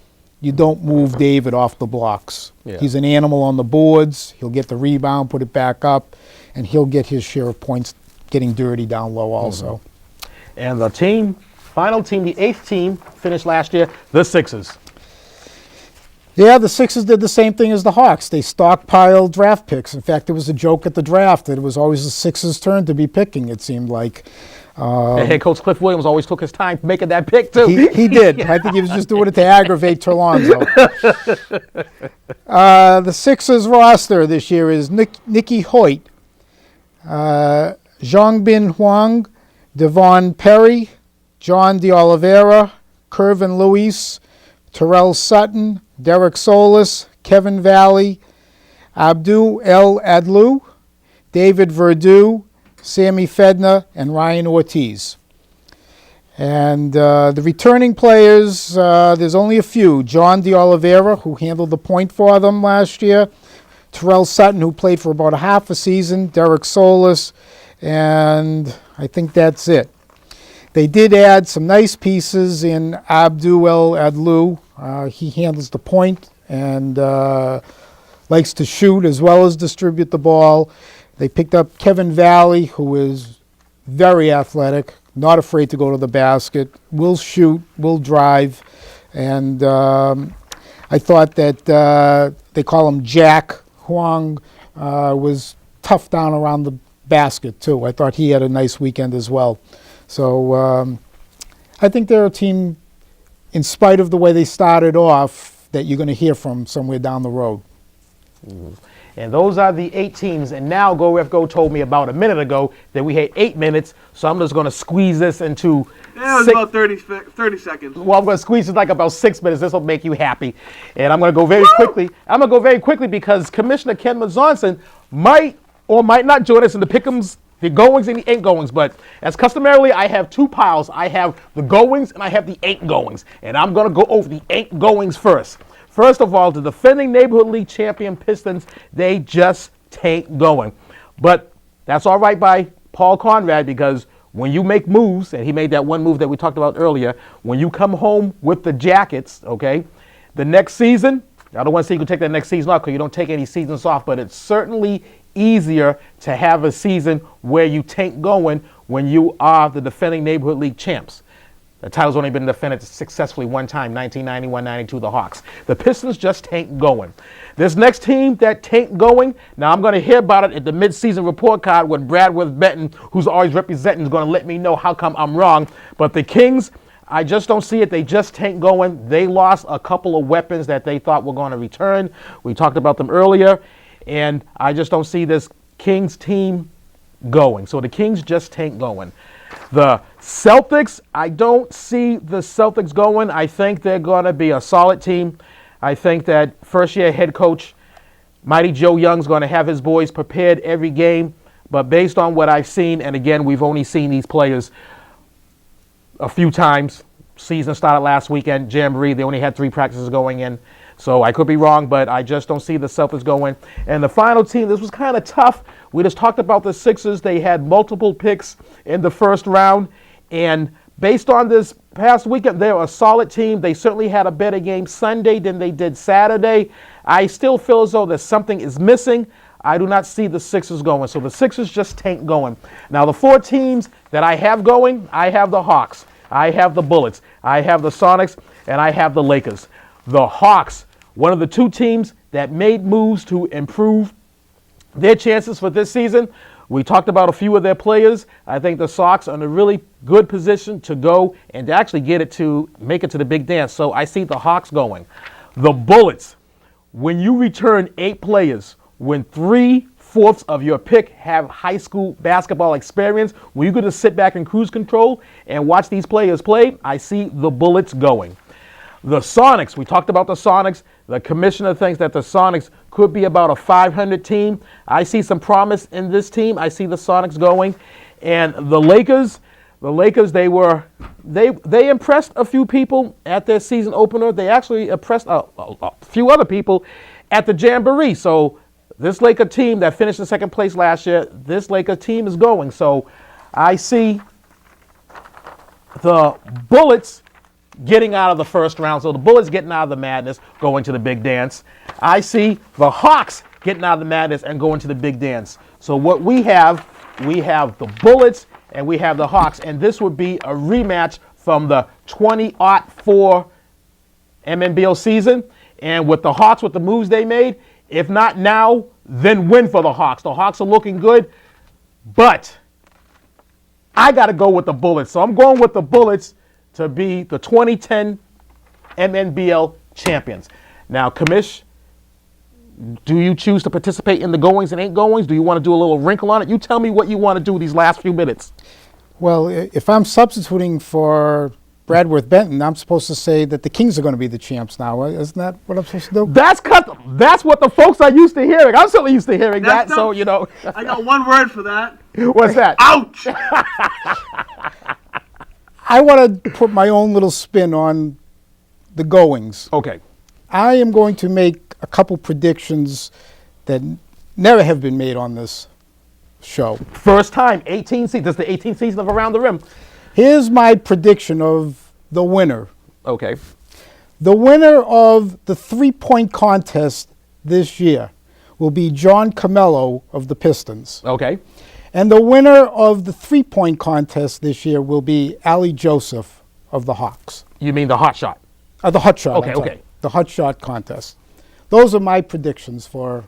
You don't move David off the blocks. He's an animal on the boards. He'll get the rebound, put it back up, and he'll get his share of points getting dirty down low also. And the final team, the 8th team, finished last year, the Sixers. Yeah, the Sixers did the same thing as the Hawks. They stockpiled draft picks. In fact, there was a joke at the draft that it was always the Sixers' turn to be picking, it seemed like. And head coach Cliff Williams always took his time making that pick, too. He did. I think he was just doing it to aggravate Terlonzo. The Sixers roster this year is Nikki Hoyt, Zhongbin Huang, Devon Perry, John DeOliveira, Kervin Lewis, Terrell Sutton, Derek Solis, Kevin Valley, Abdul El Adlu, David Verdu, Sammy Fedner, and Ryan Ortiz. And the returning players, there's only a few. John DeOliveira, who handled the point for them last year. Terrell Sutton, who played for about a half a season, Derek Solis, and I think that's it. They did add some nice pieces in Abdul Adlu. He handles the point and likes to shoot as well as distribute the ball. They picked up Kevin Valley, who is very athletic, not afraid to go to the basket, will shoot, will drive, and I thought that they call him Jack Huang, was tough down around the basket too. I thought he had a nice weekend as well. So I think they're a team, in spite of the way they started off, that you're going to hear from somewhere down the road. Mm-hmm. And those are the 8 teams. And now Go told me about a minute ago that we had 8 minutes, so I'm just going to squeeze this into Yeah, it was about 30 seconds. Well, I'm going to squeeze it like about 6 minutes. This will make you happy. And I'm going to go very quickly. I'm going to go very quickly because Commissioner Ken Mazonson might or might not join us in the pick'ems, the goings and the ain't goings. But as customarily, I have 2 piles. I have the goings and I have the ain't goings. And I'm going to go over the ain't goings first. First of all, the defending Neighborhood League champion Pistons, they just tain't going. But that's all right by Paul Conrad, because when you make moves, and he made that one move that we talked about earlier, when you come home with the Jackets, okay, the next season, I don't want to say you can take that next season off because you don't take any seasons off, but it's certainly easier to have a season where you tain't going when you are the defending Neighborhood League champs. The title's only been defended successfully one time, 1991-92, the Hawks. The Pistons just tain't going. This next team that tain't going, now I'm going to hear about it at the mid-season report card when Bradworth Benton, who's always representing, is going to let me know how come I'm wrong. But the Kings, I just don't see it. They just tain't going. They lost a couple of weapons that they thought were going to return. We talked about them earlier. And I just don't see this Kings team going. So the Kings just tain't going. The Celtics, I don't see the Celtics going. I think they're going to be a solid team. I think that first-year head coach Mighty Joe Young's going to have his boys prepared every game. But based on what I've seen, and again, we've only seen these players a few times. Season started last weekend, Jamboree. They only had 3 practices going in. So I could be wrong, but I just don't see the Celtics going. And the final team, this was kind of tough. We just talked about the Sixers. They had multiple picks in the first round. And based on this past weekend, they're a solid team. They certainly had a better game Sunday than they did Saturday. I still feel as though that something is missing. I do not see the Sixers going. So the Sixers just tain't going. Now, the 4 teams that I have going, I have the Hawks. I have the Bullets. I have the Sonics. And I have the Lakers. The Hawks, one of the 2 teams that made moves to improve their chances for this season. We talked about a few of their players. I think the Sox are in a really good position to go and to actually make it to the big dance. So I see the Hawks going. The Bullets, when you return 8 players, when 3/4 of your pick have high school basketball experience, when you're going to sit back in cruise control and watch these players play, I see the Bullets going. The Sonics, we talked about the Sonics. The commissioner thinks that the Sonics could be about a 500 team. I see some promise in this team. I see the Sonics going. And the Lakers, they impressed a few people at their season opener. They actually impressed a few other people at the Jamboree. So this Laker team that finished in second place last year, this Laker team is going. So I see the Bullets getting out of the first round. So the Bullets getting out of the madness, going to the big dance. I see the Hawks getting out of the madness and going to the big dance. So what we have the Bullets and we have the Hawks. And this would be a rematch from the 2004 MNBL season. And with the Hawks, with the moves they made, if not now, then win for the Hawks. The Hawks are looking good, but I got to go with the Bullets. So I'm going with the Bullets to be the 2010 MNBL champions. Now, Kamish, do you choose to participate in the goings and ain't goings? Do you want to do a little wrinkle on it? You tell me what you want to do these last few minutes. Well, if I'm substituting for Bradworth Benton, I'm supposed to say that the Kings are going to be the champs now. Isn't that what I'm supposed to do? That's what the folks are used to hearing. I'm certainly used to hearing that, so, you know. I got one word for that. What's that? Ouch! I want to put my own little spin on the goings. Okay. I am going to make a couple predictions that never have been made on this show. First time, 18 seasons. This is the 18th season of Around the Rim. Here's my prediction of the winner. Okay. The winner of the three-point contest this year will be John Camello of the Pistons. Okay. And the winner of the three-point contest this year will be Allie Joseph of the Hawks. You mean the hot shot? The hot shot. Okay, I'm sorry. okay. The hot shot contest. Those are my predictions for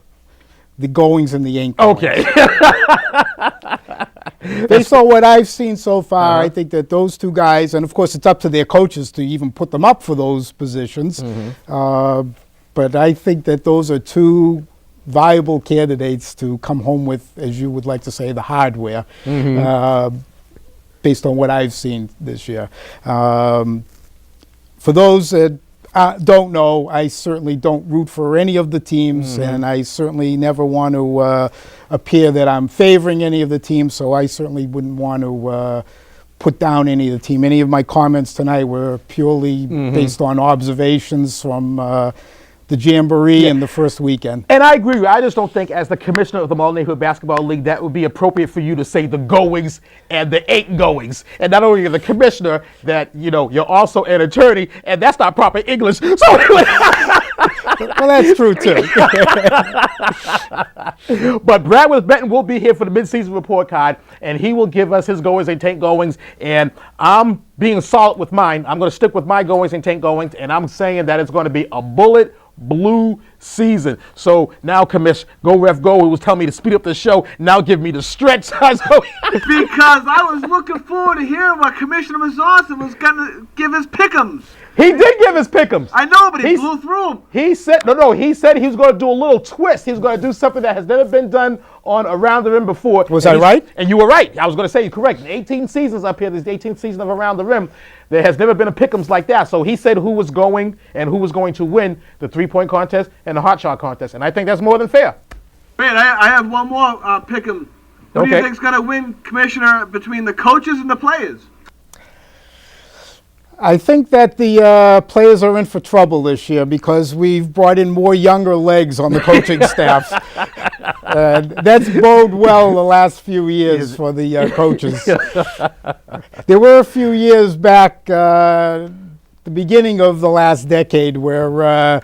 the goings and the ain't goings. Okay. Based on what I've seen so far, I think that those two guys, and of course it's up to their coaches to even put them up for those positions, but I think that those are two viable candidates to come home with, as you would like to say, the hardware, based on what I've seen this year. For those that don't know, I certainly don't root for any of the teams, and I certainly never want to appear that I'm favoring any of the teams, so I certainly wouldn't want to put down any of the team. Any of my comments tonight were purely based on observations from the Jamboree and the first weekend. And I agree with you. I just don't think, as the commissioner of the Mall Neighborhood Basketball League, that would be appropriate for you to say the goings and the ain't goings. And not only are the commissioner, that, you know, you're also an attorney, and that's not proper English. So Well, that's true, too. But Bradworth Benton will be here for the mid-season report card, and he will give us his goings and taint goings. And I'm being solid with mine. I'm going to stick with my goings and taint goings, and I'm saying that it's going to be a bullet blue season. So now, Commish, Go Ref Go, who was telling me to speed up the show, now give me the stretch. Because I was looking forward to hearing what Commissioner Mazonson was going to give his pick'ems. He did give his pick'ems. I know, but he blew through them. He said, he said he was going to do a little twist. He was going to do something that has never been done on Around the Rim before. Was I right? And you were right. I was going to say you're correct. In 18 seasons up here, this is the 18th season of Around the Rim, there has never been a pick'ems like that. So he said who was going and who was going to win the three-point contest and the hot shot contest. And I think that's more than fair. Wait, I have one more pick'em. Who do you think's going to win, Commissioner, between the coaches and the players? I think that the players are in for trouble this year because we've brought in more younger legs on the coaching staff. That's bode well the last few years for the coaches. There were a few years back, the beginning of the last decade, where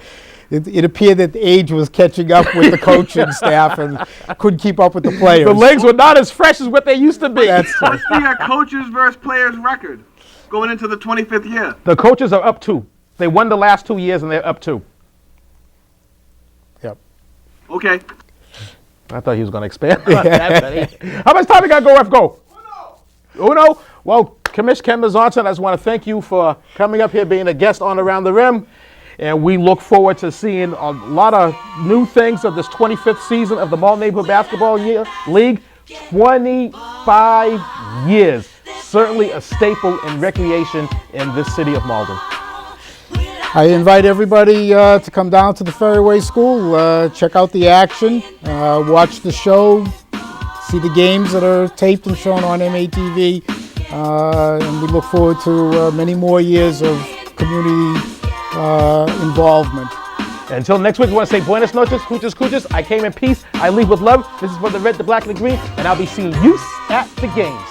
it appeared that the age was catching up with the coaching staff and couldn't keep up with the players. The legs were not as fresh as what they used to be. That's true. What's the coaches versus players record going into the 25th year? The coaches are up 2. They won the last 2 years, and they're up 2. Yep. Okay. I thought he was going to expand on that. How much time we got? Go, Ref, go. Uno. Well, Commissioner Ken Mazonson, I just want to thank you for coming up here, being a guest on Around the Rim. And we look forward to seeing a lot of new things of this 25th season of the Mall Neighborhood Basketball League. 25 years. Certainly a staple in recreation in this city of Malden. I invite everybody to come down to the Ferryway School, check out the action, watch the show, see the games that are taped and shown on MATV, and we look forward to many more years of community involvement. Until next week, we want to say buenas noches, hooches, cooches. I came in peace. I leave with love. This is for the red, the black, and the green, and I'll be seeing you at the games.